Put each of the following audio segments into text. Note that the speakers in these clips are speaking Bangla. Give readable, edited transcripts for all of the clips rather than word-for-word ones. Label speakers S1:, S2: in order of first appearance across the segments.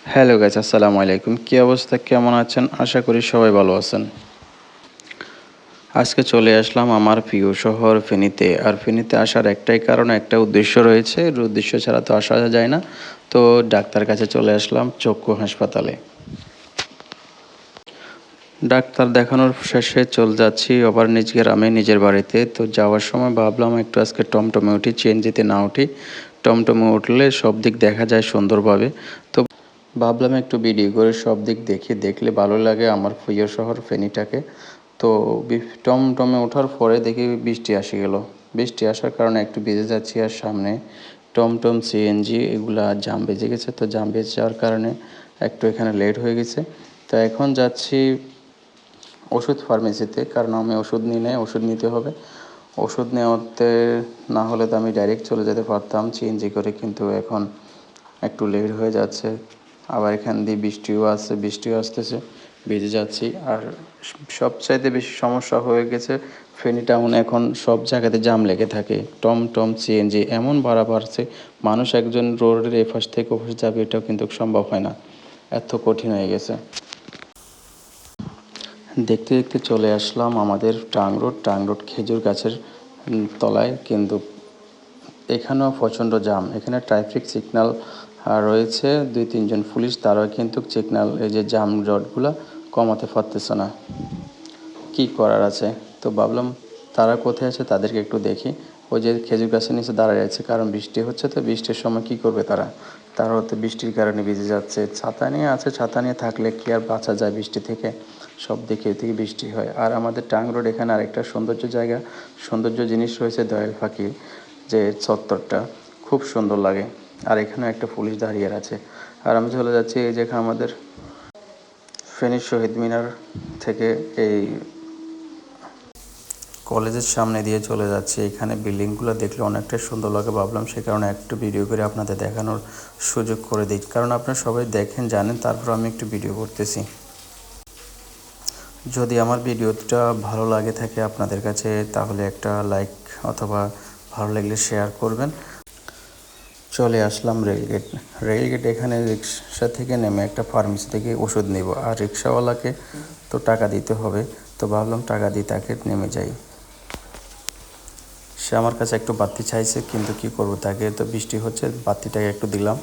S1: হ্যালো গাইস, আসসালামু আলাইকুম। কী অবস্থা, কেমন আছেন? আশা করি সবাই ভালো আছেন। আজকে চলে আসলাম আমার প্রিয় শহর ফেনীতে। আর ফেনীতে আসার একটাই কারণ, একটা উদ্দেশ্য রয়েছে। এর উদ্দেশ্য ছাড়া তো আসা যায় না। তো ডাক্তার কাছে চলে আসলাম, চক্ষু হাসপাতালে। ডাক্তার দেখানোর শেষে চলে যাচ্ছি আবার নিজ গ্রামে, নিজের বাড়িতে। তো যাওয়ার সময় ভাবলাম একটু আজকে টমটমে উঠি, সিএনজিতে না উঠি। টমটমে উঠলে সব দিক দেখা যায় সুন্দরভাবে। তো ভাবলাম একটু ভিডিও করে সব দিক দেখলে ভালো লাগে আমার প্রিয় শহর ফেনীটাকে। তো টমটমে ওঠার পরে দেখি বৃষ্টি এসে গেল। বৃষ্টি আসার কারণে একটু ভিজে যাচ্ছি, আর সামনে টমটম, সিএনজি এগুলা জাম বেজে গেছে। তো জাম বেজে যাওয়ার কারণে একটু এখানে লেট হয়ে গেছে। তো এখন যাচ্ছি ওষুধ ফার্মেসিতে, কারণ আমি ওষুধ নিই নাই, ওষুধ নিতে হবে। ওষুধ নেওয়াতে না হলে তো আমি ডাইরেক্ট চলে যেতে পারতাম সিএনজি করে, কিন্তু এখন একটু লেট হয়ে যাচ্ছে। আবার এখান দিয়ে বৃষ্টিও আসতেছে, ভিজে যাচ্ছি। আর সবচাইতে বেশি সমস্যা হয়ে গেছে, ফেনী টাউন এখন সব জায়গাতে জাম লেগে থাকে। টমটম, সিএনজি এমন ভাড়া বাড়ছে, মানুষ একজন রোডের এপাশ থেকে ওপাশ যাবে এটাও কিন্তু সম্ভব হয় না, এত কঠিন হয়ে গেছে। দেখতে দেখতে চলে আসলাম আমাদের টাং রোড খেজুর গাছের তলায়, কিন্তু এখানেও প্রচণ্ড জাম। এখানে ট্রাফিক সিগন্যাল রয়েছে, 2-3 জন পুলিশ, তারাও কিন্তু সিগন্যাল এই যে জাম জটগুলো কমাতে পারতেছে না। কি করার আছে? তো ভাবলাম তারা কোথায় আছে, তাদেরকে একটু দেখি। ওই যে খেজুর গাছের নিচে দাঁড়ায় আছে, কারণ বৃষ্টি হচ্ছে। তো বৃষ্টির সময় কি করবে তারা? তারাও তো বৃষ্টির কারণে ভিজে যাচ্ছে। ছাতা নিয়ে আছে, ছাতা নিয়ে থাকলে কি আর বাঁচা যায় বৃষ্টি থেকে? সব দিকে থেকে বৃষ্টি হয়। আর আমাদের টাং রোড এখানে আরেকটা সৌন্দর্য জায়গা, সৌন্দর্য জিনিস রয়েছে দয়াল পাখি যে চত্বরটা, খুব সুন্দর লাগে। আর এখানে একটা পুলিশ দাঁড়িয়ে আছে। আর আমি চলে যাচ্ছি এই যে আমাদের ফেনীর শহীদ মিনার থেকে এই কলেজের সামনে দিয়ে চলে যাচ্ছি। এখানে বিল্ডিংগুলো দেখলে অনেকটাই সুন্দর লাগে, ভাবলাম সে কারণে একটু ভিডিও করে আপনাদের দেখানোর সুযোগ করে দিই, কারণ আপনারা সবাই দেখেন, জানেন, তারপর আমি একটু ভিডিও করতেছি। যদি আমার ভিডিওটা ভালো লাগে থাকে আপনাদের কাছে, তাহলে একটা লাইক অথবা ভালো লাগলে শেয়ার করবেন। চলে আসলাম রেলগেট এখানে রিক্সা থেকে নেমে একটা ফার্মেসি থেকে ওষুধ নেব, আর রিক্সাওয়ালাকে তো টাকা দিতে হবে। তো ভাবলাম টাকা দিয়ে তাকে নেমে যাই। সে আমার কাছে একটু বাড়তি চাইছে, কিন্তু কি করব, তাকে তো বৃষ্টি হচ্ছে, বাড়তিটাকে একটু দিলাম।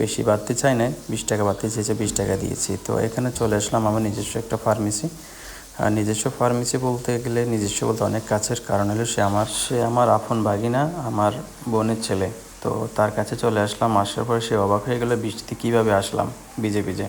S1: বেশি বাড়তি চাই নাই, 20 টাকা বাড়তি চেয়েছে, 20 টাকা দিয়েছি। তো এখানে চলে আসলাম আমার নিজস্ব একটা ফার্মেসি। আর নিজস্ব ফার্মেসি বলতে গেলে, নিজস্ব বলতে অনেক কাছের, কারণ হলো সে আমার আপন ভাগিনা, আমার বোনের ছেলে। তো তার কাছে চলে আসলাম। আসার পরে সে অবাক হয়ে গেল, বৃষ্টিতে কীভাবে আসলাম ভিজে ভিজে।